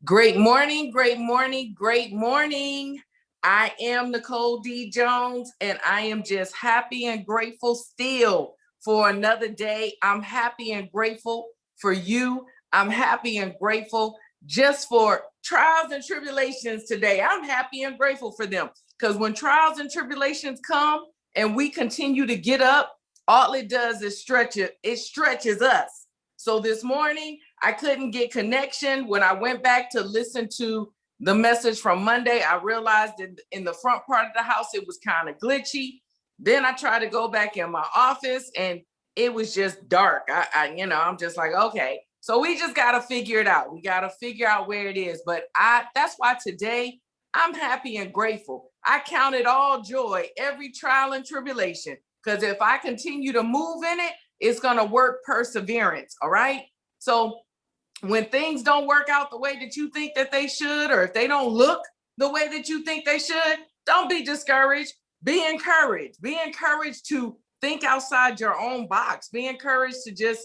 Great morning, great morning, great morning. I am Nicole D. Jones, and I am just happy and grateful still for another day. I'm happy and grateful for you. I'm happy and grateful just for trials and tribulations today. I'm happy and grateful for them because when trials and tribulations come and we continue to get up, all it does is stretch it. It stretches us. So this morning, I couldn't get connection. When I went back to listen to the message from Monday, I realized that in the front part of the house, it was kind of glitchy. Then I tried to go back in my office and it was just dark. I'm just like, okay. So we just got to figure it out. We got to figure out where it is. But that's why today I'm happy and grateful. I count it all joy, every trial and tribulation, because if I continue to move in it, it's going to work perseverance. All right. So when things don't work out the way that you think that they should, or if they don't look the way that you think they should, don't be discouraged. Be encouraged. Be encouraged to think outside your own box. Be encouraged to just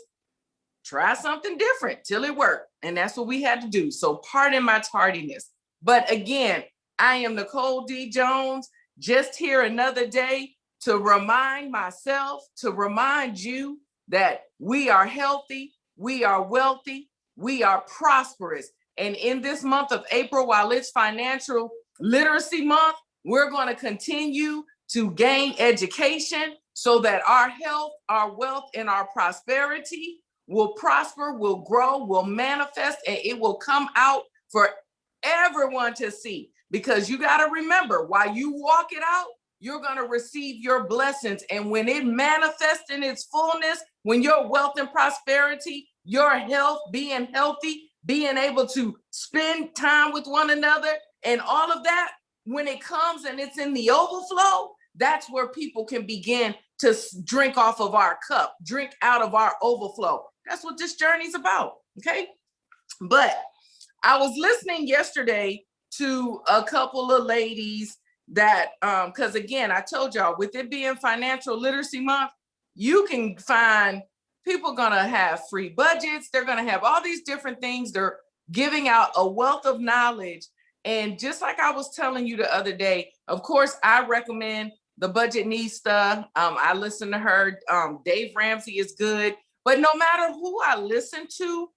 try something different till it worked. And that's what we had to do. So pardon my tardiness. But again, I am Nicole D. Jones, just here another day to remind myself, to remind you that we are healthy, we are wealthy, we are prosperous. And in this month of April, while it's financial literacy month, we're going to continue to gain education so that our health, our wealth, and our prosperity will prosper, will grow, will manifest, and it will come out for everyone to see. Because you got to remember, while you walk it out, you're going to receive your blessings. And when it manifests in its fullness, when your wealth and prosperity, your health, being healthy, being able to spend time with one another, and all of that, when it comes and it's in the overflow, that's where people can begin to drink off of our cup, drink out of our overflow. That's what this journey is about. Okay. But I was listening yesterday to a couple of ladies that, because again, I told y'all, with it being financial literacy month, you can find people gonna have free budgets. They're gonna have all these different things. They're giving out a wealth of knowledge. And just like I was telling you the other day, of course, I recommend the Budgetnista. I listen to her. Dave Ramsey is good. But no matter who I listen to,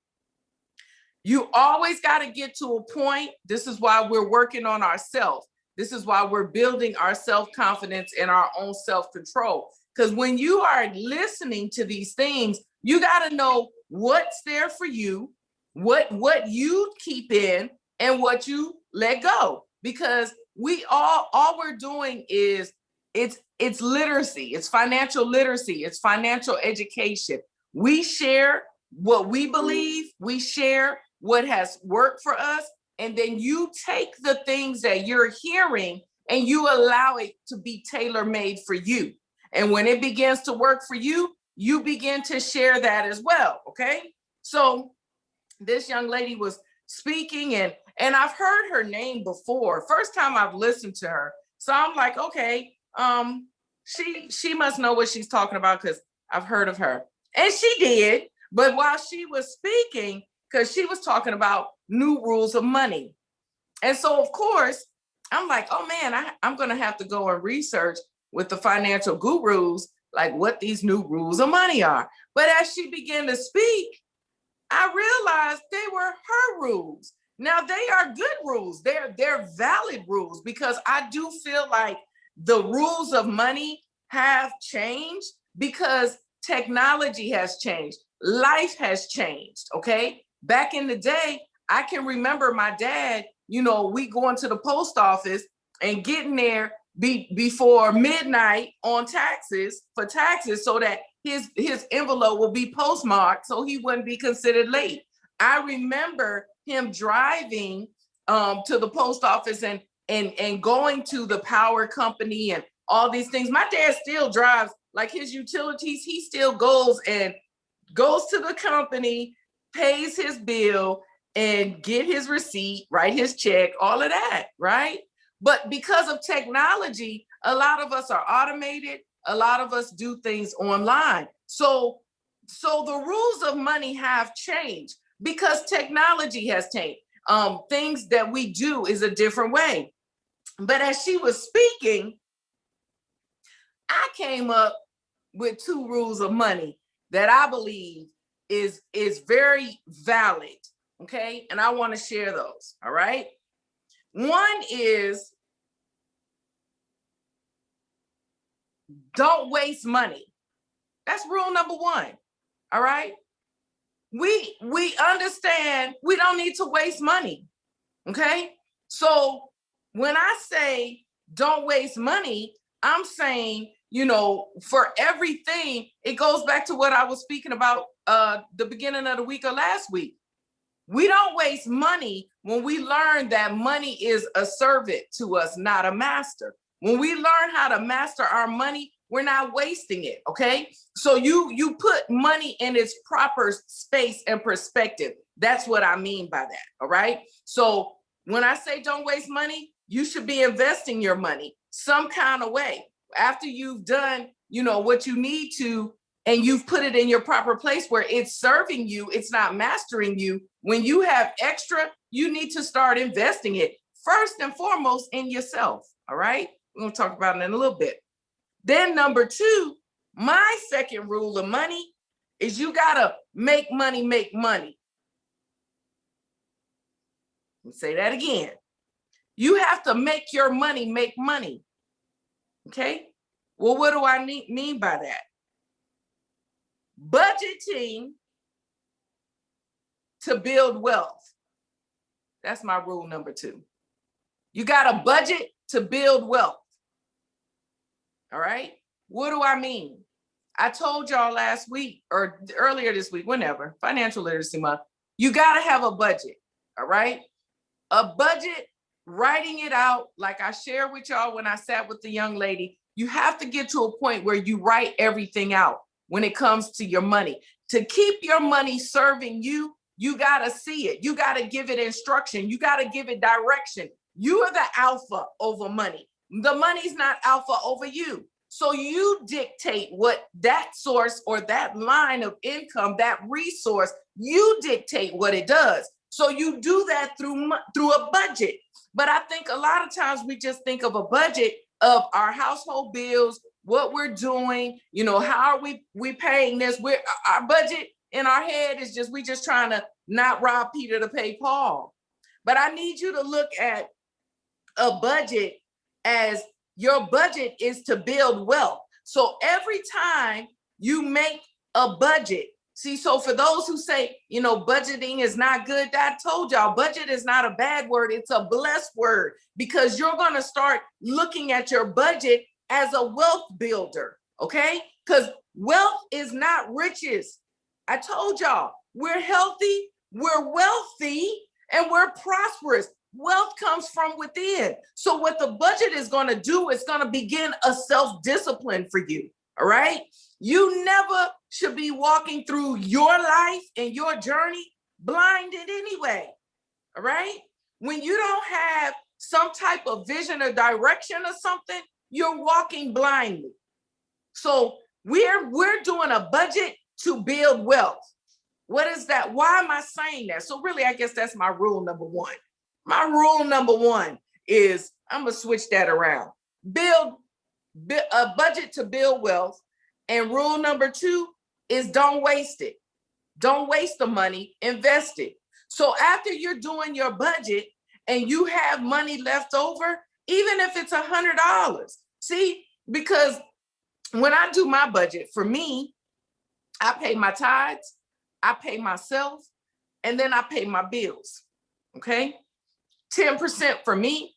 you always got to get to a point. This is why we're working on ourselves. This is why we're building our self-confidence and our own self-control. Because when you are listening to these things, you got to know what's there for you, what you keep in, and what you let go. Because we all we're doing is it's literacy, it's financial literacy, it's financial education. We share what we believe, we share what has worked for us, and then you take the things that you're hearing and you allow it to be tailor-made for you. And when it begins to work for you, you begin to share that as well. Okay. So this young lady was speaking, and I've heard her name before. First time I've listened to her. So I'm like, okay, she must know what she's talking about because I've heard of her. And she did. But while she was speaking, because she was talking about new rules of money. And so, of course, I'm like, oh man, I'm going to have to go and research with the financial gurus, like what these new rules of money are. But as she began to speak, I realized they were her rules. Now they are good rules. They're valid rules, because I do feel like the rules of money have changed because technology has changed. Life has changed. Okay. Back in the day, I can remember my dad, we going to the post office and getting there before midnight on taxes so that his envelope will be postmarked so he wouldn't be considered late. I remember him driving to the post office and going to the power company and all these things. My dad still drives like his utilities. He still goes to the company, pays his bill, and get his receipt, write his check, all of that, right? But because of technology, a lot of us are automated. A lot of us do things online. So the rules of money have changed because technology has changed. things that we do is a different way. But as she was speaking, I came up with 2 rules of money that I believe is very valid. Okay. And I want to share those. All right. One is don't waste money. That's rule number 1. All right. We understand we don't need to waste money. Okay. So when I say don't waste money, I'm saying, for everything, it goes back to what I was speaking about the beginning of the week or last week. We don't waste money when we learn that money is a servant to us, not a master. When we learn how to master our money, we're not wasting it, okay? So you put money in its proper space and perspective. That's what I mean by that, all right? So when I say don't waste money, you should be investing your money some kind of way. After you've done, what you need to, and you've put it in your proper place where it's serving you, it's not mastering you. When you have extra, you need to start investing it first and foremost in yourself, all right? We're going to talk about it in a little bit. Then number 2, my second rule of money is you got to make money, make money. Let me say that again. You have to make your money, make money. Okay? Well, what do I mean by that? Budgeting to build wealth. That's my rule number 2. You got to budget to build wealth. All right. What do I mean? I told y'all last week or earlier this week, whenever, Financial Literacy Month, you got to have a budget. All right. A budget, writing it out, like I shared with y'all when I sat with the young lady, you have to get to a point where you write everything out when it comes to your money. To keep your money serving you, you got to see it. You got to give it instruction. You got to give it direction. You are the alpha over money. The money's not alpha over you. So you dictate what that source or that line of income, that resource, you dictate what it does. So you do that through a budget. But I think a lot of times we just think of a budget of our household bills, what we're doing, how are we paying this? Our budget in our head is we just trying to not rob Peter to pay Paul. But I need you to look at a budget as your budget is to build wealth. So every time you make a budget, so for those who say, budgeting is not good, I told y'all, budget is not a bad word. It's a blessed word, because you're going to start looking at your budget as a wealth builder. Okay. Because wealth is not riches. I told y'all, we're healthy, we're wealthy, and we're prosperous. Wealth comes from within. So what the budget is going to do is going to begin a self-discipline for you. All right. You never should be walking through your life and your journey blinded anyway. All right. When you don't have some type of vision or direction or something, you're walking blindly. So we're doing a budget to build wealth. What is that? Why am I saying that? So really, I guess that's my rule number 1. My rule number 1 is, I'm going to switch that around. Build a budget to build wealth. And rule number 2 is don't waste it. Don't waste the money, invest it. So after you're doing your budget and you have money left over, even if it's $100, because when I do my budget, for me, I pay my tithes, I pay myself, and then I pay my bills. Okay. 10% for me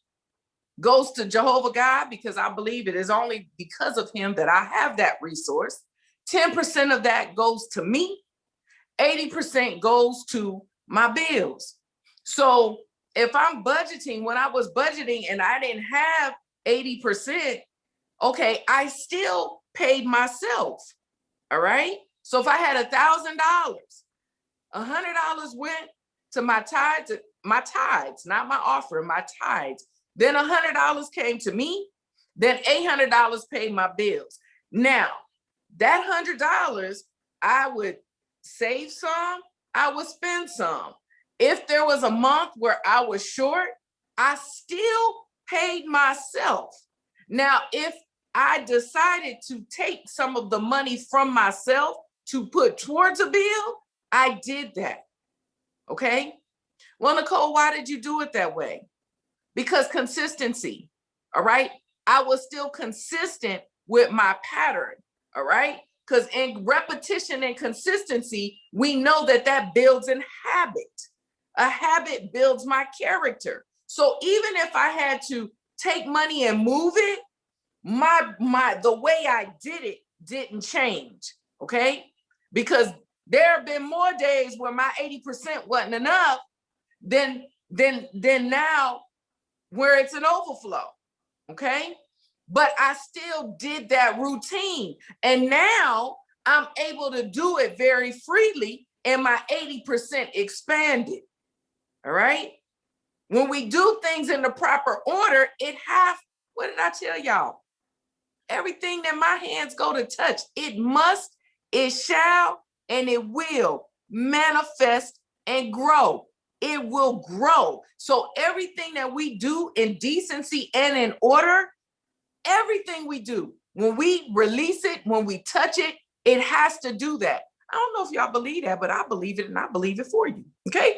goes to Jehovah God, because I believe it is only because of him that I have that resource. 10% of that goes to me. 80% goes to my bills. So if I'm budgeting, when I was budgeting and I didn't have 80%, okay, I still paid myself. All right. So if I had $1,000, $100 went to my tithes, not my offering, my tithes. Then $100 came to me. Then $800 paid my bills. Now, that $100, I would save some, I would spend some. If there was a month where I was short, I still paid myself. Now, if I decided to take some of the money from myself to put towards a bill, I did that. Okay. Well, Nicole, why did you do it that way? Because consistency. All right. I was still consistent with my pattern. All right. Because in repetition and consistency, we know that that builds in habit. A habit builds my character. So even if I had to take money and move it, the way I did it didn't change. Okay. Because there have been more days where my 80% wasn't enough than now where it's an overflow. Okay. But I still did that routine. And now I'm able to do it very freely, and my 80% expanded. All right. When we do things in the proper order, what did I tell y'all? Everything that my hands go to touch, it must, it shall, and it will manifest and grow. It will grow. So everything that we do in decency and in order, everything we do, when we release it, when we touch it, it has to do that. I don't know if y'all believe that, but I believe it, and I believe it for you. Okay.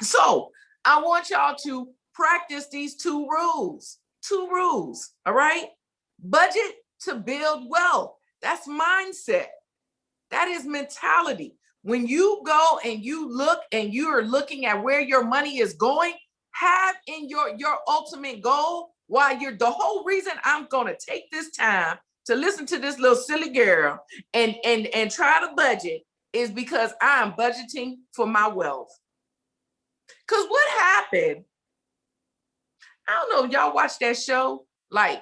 So I want y'all to practice these two rules. All right. Budget to build wealth. That's mindset. That is mentality. When you go and you look and you are looking at where your money is going, have in your ultimate goal. The whole reason I'm going to take this time to listen to this little silly girl and try to budget is because I'm budgeting for my wealth. Because what happened? I don't know. Y'all watch that show, like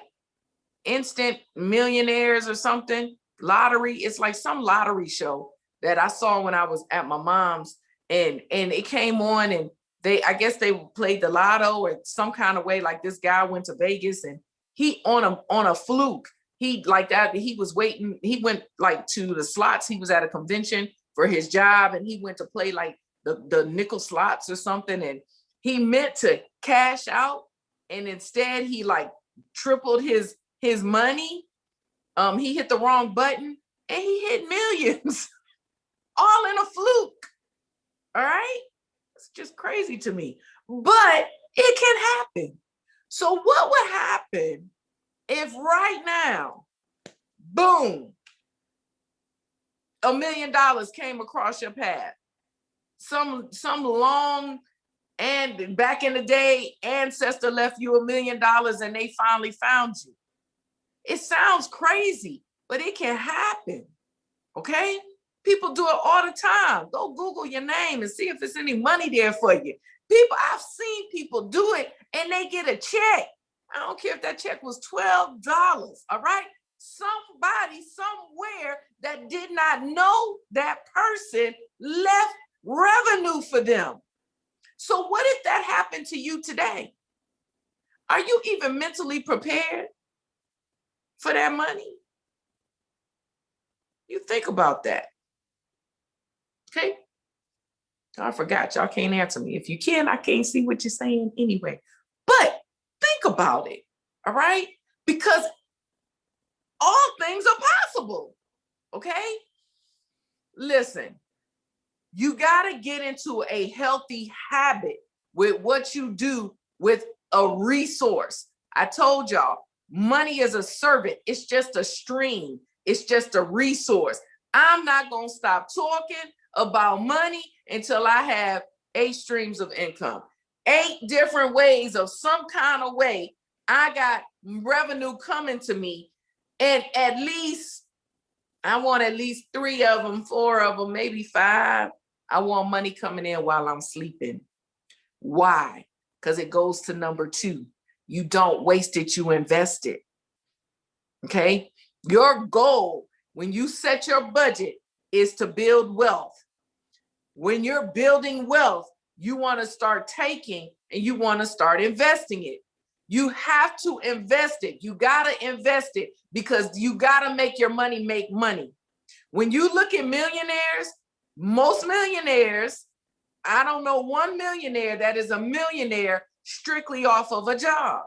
Instant Millionaires or something, lottery. It's like some lottery show that I saw when I was at my mom's, and it came on, and I guess they played the lotto or some kind of way. Like this guy went to Vegas, and he on a fluke. He like that. He was waiting. He went like to the slots. He was at a convention for his job, and he went to play like the nickel slots or something, and he meant to cash out, and instead he like tripled his money. He hit the wrong button and he hit millions all in a fluke. All right. It's just crazy to me, but it can happen. So what would happen if right now, boom, $1 million came across your path? Some long, and back in the day, ancestor left you $1 million and they finally found you. It sounds crazy, but it can happen. Okay. People do it all the time. Go Google your name and see if there's any money there for you. I've seen people do it and they get a check. I don't care if that check was $12. All right. Somebody somewhere that did not know that person left revenue for them. So what if that happened to you today? Are you even mentally prepared for that money? You think about that. Okay. I forgot. Y'all can't answer me. If you can, I can't see what you're saying anyway. But think about it. All right. Because all things are possible. Okay. Listen, you got to get into a healthy habit with what you do with a resource. I told y'all, money is a servant. It's just a stream. It's just a resource. I'm not going to stop talking about money until I have 8 streams of income, 8 different ways of some kind of way. I got revenue coming to me, and I want at least 3 of them, 4 of them, maybe 5. I want money coming in while I'm sleeping. Why? Because it goes to number 2. You don't waste it, you invest it. Okay? Your goal when you set your budget is to build wealth. When you're building wealth, you want to start taking and you want to start investing it. You have to invest it. You got to invest it because you got to make your money make money. When you look at millionaires, most millionaires I don't know one millionaire that is a millionaire strictly off of a job.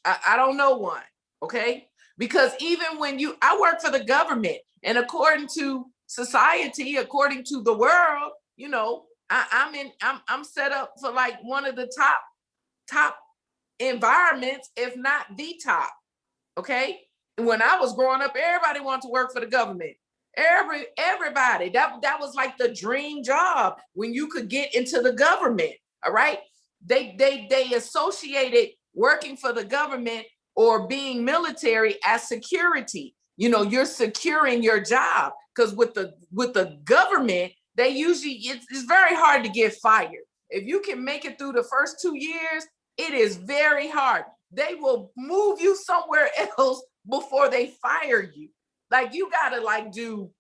I don't know one, okay? Because even when I work for the government, and according to society, according to the world, you know, I'm set up for like one of the top environments, if not the top. Okay. When I was growing up, everybody wanted to work for the government. Everybody. That was like the dream job when you could get into the government. All right. They associated working for the government or being military as security. You know, you're securing your job, because with the government, they usually, it's very hard to get fired. If you can make it through the first 2 years, it is very hard. They will move you somewhere else before they fire you. Like, you gotta like do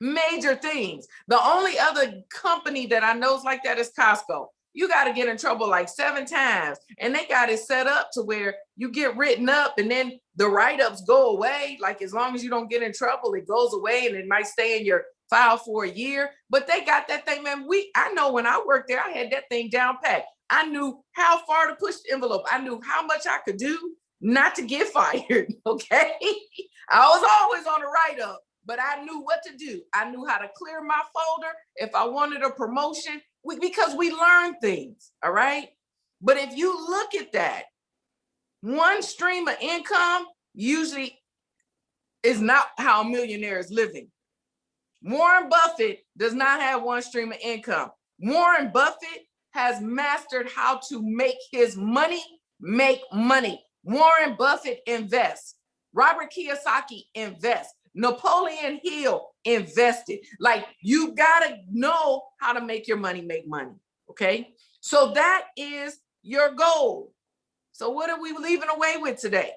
major things. The only other company that I know is like that is Costco. You got to get in trouble like 7 times, and they got it set up to where you get written up and then the write-ups go away. Like, as long as you don't get in trouble, it goes away, and it might stay in your file for a year. But they got that thing, man. I know when I worked there, I had that thing down pat. I knew how far to push the envelope. I knew how much I could do not to get fired. Okay. I was always on the write-up, but I knew what to do. I knew how to clear my folder if I wanted a promotion, because we learn things. All right. But if you look at that, one stream of income usually is not how a millionaire is living. Warren Buffett does not have one stream of income. Warren Buffett has mastered how to make his money make money. Warren Buffett invests. Robert Kiyosaki invests. Napoleon Hill invested. Like, you gotta know how to make your money make money. Okay. So that is your goal. So what are we leaving away with today?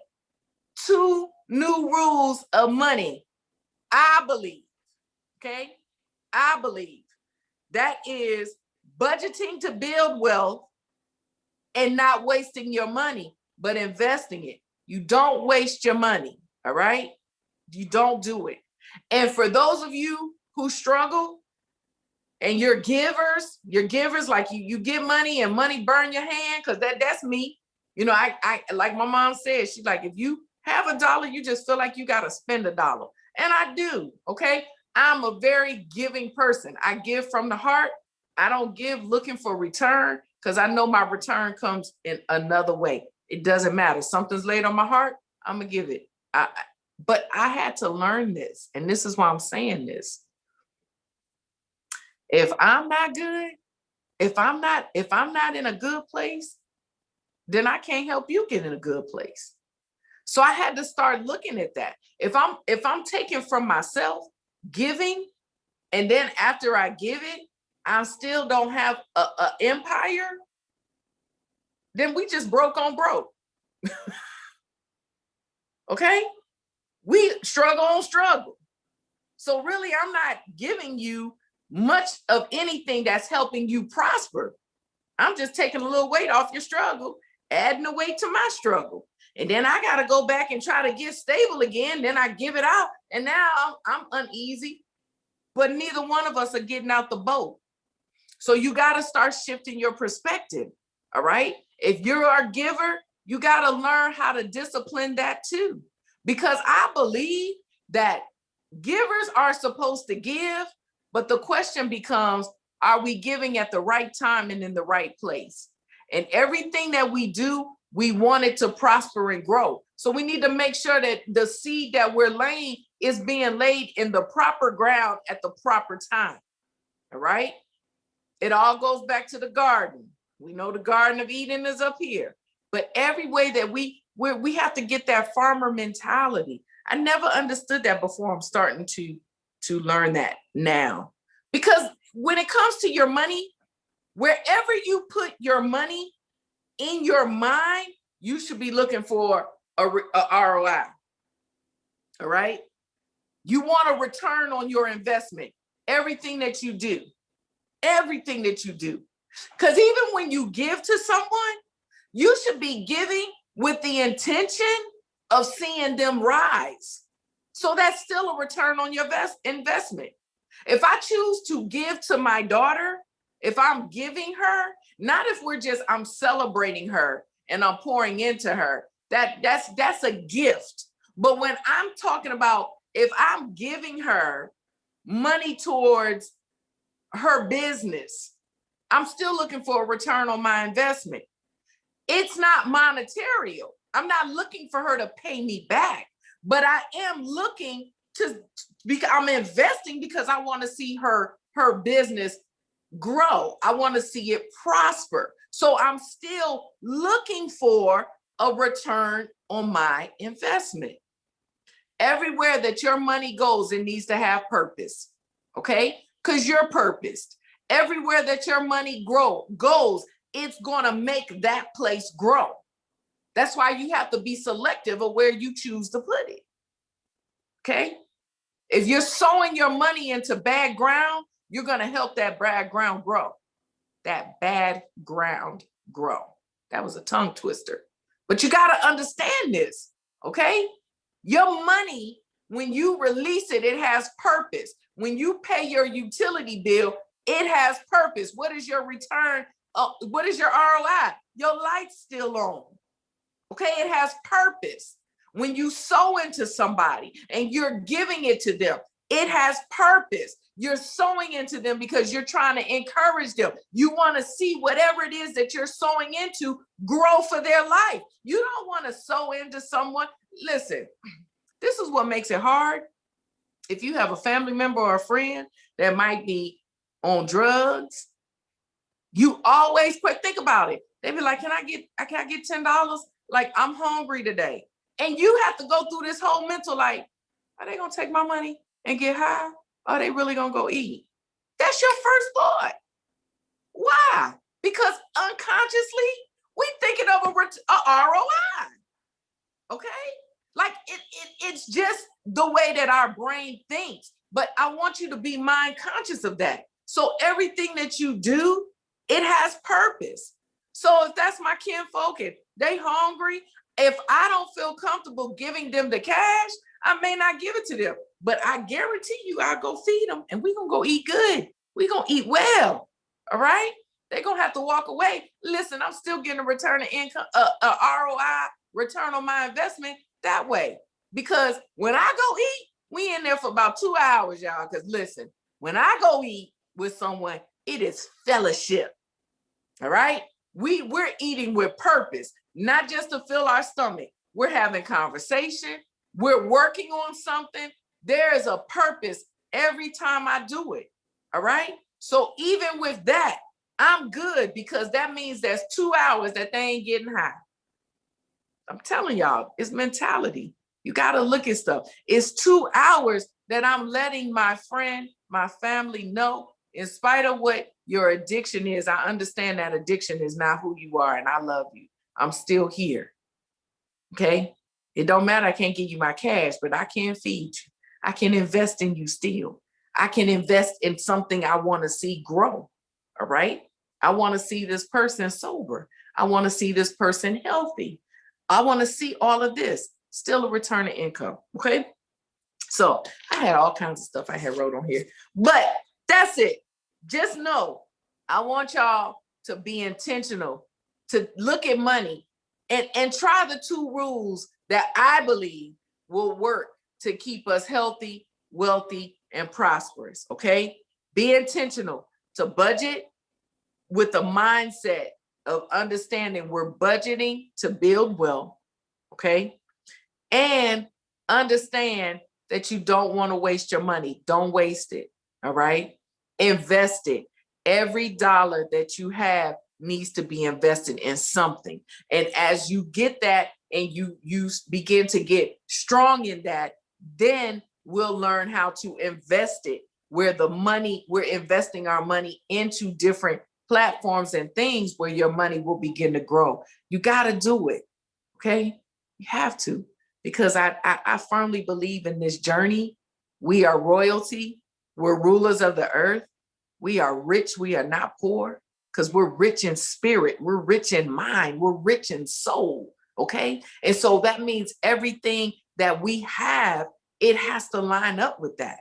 2 new rules of money. I believe. Okay. I believe that is budgeting to build wealth and not wasting your money, but investing it. You don't waste your money. All right. You don't do it. And for those of you who struggle and you're givers like you give money and money burn your hand, because that's me. You know, I like my mom said, she's like, if you have $1, you just feel like you got to spend $1. And I do. Okay. I'm a very giving person. I give from the heart. I don't give looking for return, because I know my return comes in another way. It doesn't matter. Something's laid on my heart, I'm going to give it. But I had to learn this. And this is why I'm saying this. If I'm not good, if I'm not in a good place, then I can't help you get in a good place. So I had to start looking at that. If I'm taking from myself, giving, and then after I give it, I still don't have a empire, then we just broke on broke. Okay? We struggle on struggle. So really, I'm not giving you much of anything that's helping you prosper. I'm just taking a little weight off your struggle, adding a weight to my struggle. And then I got to go back and try to get stable again. Then I give it out. And now I'm uneasy. But neither one of us are getting out the boat. So you got to start shifting your perspective. All right. If you're a giver, you got to learn how to discipline that too. Because I believe that givers are supposed to give, but the question becomes, are we giving at the right time and in the right place? And everything that we do, we want it to prosper and grow. So we need to make sure that the seed that we're laying is being laid in the proper ground at the proper time. All right. It all goes back to the garden. We know the Garden of Eden is up here, but every way that we have to get that farmer mentality. I never understood that before. I'm starting to learn that now, because when it comes to your money, wherever you put your money in your mind, you should be looking for a ROI. All right. You want a return on your investment, everything that you do. Because even when you give to someone, you should be giving with the intention of seeing them rise. So that's still a return on your investment. If I choose to give to my daughter If I'm giving her, not if I'm celebrating her and I'm pouring into her, that's a gift. But when I'm talking about, if I'm giving her money towards her business, I'm still looking for a return on my investment. It's not monetary. I'm not looking for her to pay me back, but I am looking because I'm investing because I want to see her business grow. I want to see it prosper. So I'm still looking for a return on my investment. Everywhere that your money goes, it needs to have purpose. Okay? Because you're purposed. Everywhere that your money goes, it's going to make that place grow. That's why you have to be selective of where you choose to put it. Okay? If you're sowing your money into bad ground, you're going to help that bad ground grow. That bad ground grow. That was a tongue twister. But you got to understand this, okay? Your money, when you release it, it has purpose. When you pay your utility bill, it has purpose. What is your return? What is your ROI? Your light's still on. Okay, it has purpose. When you sow into somebody and you're giving it to them, it has purpose. You're sowing into them because you're trying to encourage them. You want to see whatever it is that you're sowing into grow for their life. You don't want to sow into someone. Listen, this is what makes it hard. If you have a family member or a friend that might be on drugs, you always think about it. They be like, can I get $10? Like, I'm hungry today. And you have to go through this whole mental, like, are they going to take my money and get high? Or are they really going to go eat? That's your first thought. Why? Because unconsciously, we thinking of a ROI. Okay? Like, it's just the way that our brain thinks. But I want you to be mind conscious of that. So everything that you do, it has purpose. So if that's my kinfolk and they hungry, if I don't feel comfortable giving them the cash, I may not give it to them. But I guarantee you, I'll go feed them and we're going to go eat good. We're going to eat well. All right? They're going to have to walk away. Listen, I'm still getting a return of income, ROI, return on my investment that way. Because when I go eat, we in there for about 2 hours, y'all. Because listen, when I go eat with someone, it is fellowship. All right? We're eating with purpose, not just to fill our stomach. We're having conversation. We're working on something. There is a purpose every time I do it. All right? So even with that, I'm good because that means there's 2 hours that they ain't getting high. I'm telling y'all, it's mentality. You got to look at stuff. It's 2 hours that I'm letting my friend, my family know, in spite of what your addiction is, I understand that addiction is not who you are, and I love you. I'm still here. Okay? It don't matter. I can't give you my cash, but I can feed you. I can invest in you still. I can invest in something I want to see grow. All right? I want to see this person sober. I want to see this person healthy. I want to see all of this. Still a return of income. Okay? So I had all kinds of stuff I had wrote on here, but that's it. Just know, I want y'all to be intentional, to look at money and try the 2 rules that I believe will work to keep us healthy, wealthy, and prosperous. Okay? Be intentional to budget with the mindset of understanding we're budgeting to build wealth. Okay? And understand that you don't want to waste your money. Don't waste it. All right? Invest it. Every dollar that you have needs to be invested in something. And as you get that and you begin to get strong in that, then we'll learn how to invest it where we're investing our money into different platforms and things where your money will begin to grow. You got to do it. Okay? You have to. Because I firmly believe in this journey. We are royalty. We're rulers of the earth. We are rich. We are not poor because we're rich in spirit. We're rich in mind. We're rich in soul. Okay. And so that means everything that we have, it has to line up with that.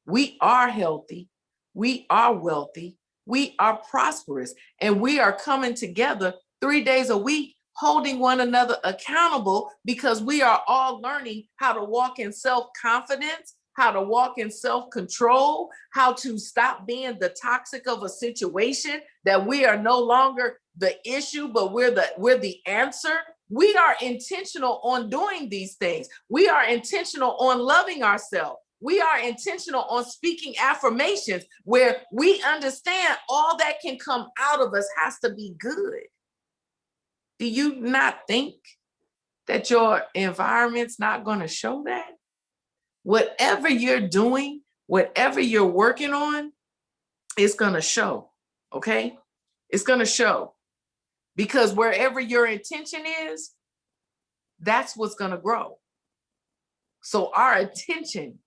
We are healthy. We are wealthy. We are prosperous, and we are coming together 3 days a week, holding one another accountable, because we are all learning how to walk in self-confidence, how to walk in self-control, how to stop being the toxic of a situation, that we are no longer the issue, but we're the answer. We are intentional on doing these things. We are intentional on loving ourselves. We are intentional on speaking affirmations, where we understand all that can come out of us has to be good. Do you not think that your environment's not going to show that? Whatever you're doing, whatever you're working on, it's going to show, okay? It's going to show, because wherever your intention is, that's what's going to grow. So our attention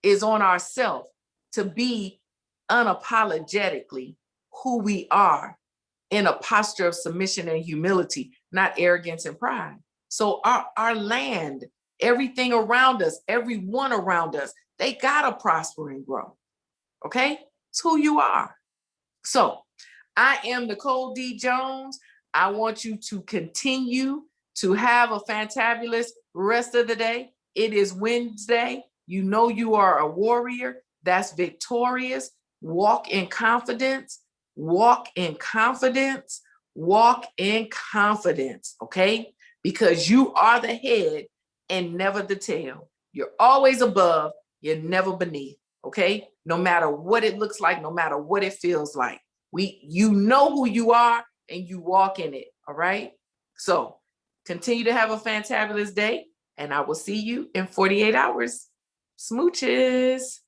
is on ourselves to be unapologetically who we are, in a posture of submission and humility, not arrogance and pride. So our land, everything around us, everyone around us, they gotta prosper and grow. Okay? It's who you are. So I am Nicole D. Jones. I want you to continue to have a fantabulous rest of the day. It is Wednesday. You know you are a warrior. That's victorious. Walk in confidence. Walk in confidence. Walk in confidence, okay? Because you are the head and never the tail. You're always above. You're never beneath, okay? No matter what it looks like, no matter what it feels like. You know who you are, and you walk in it, all right? So continue to have a fantabulous day, and I will see you in 48 hours. Smooches.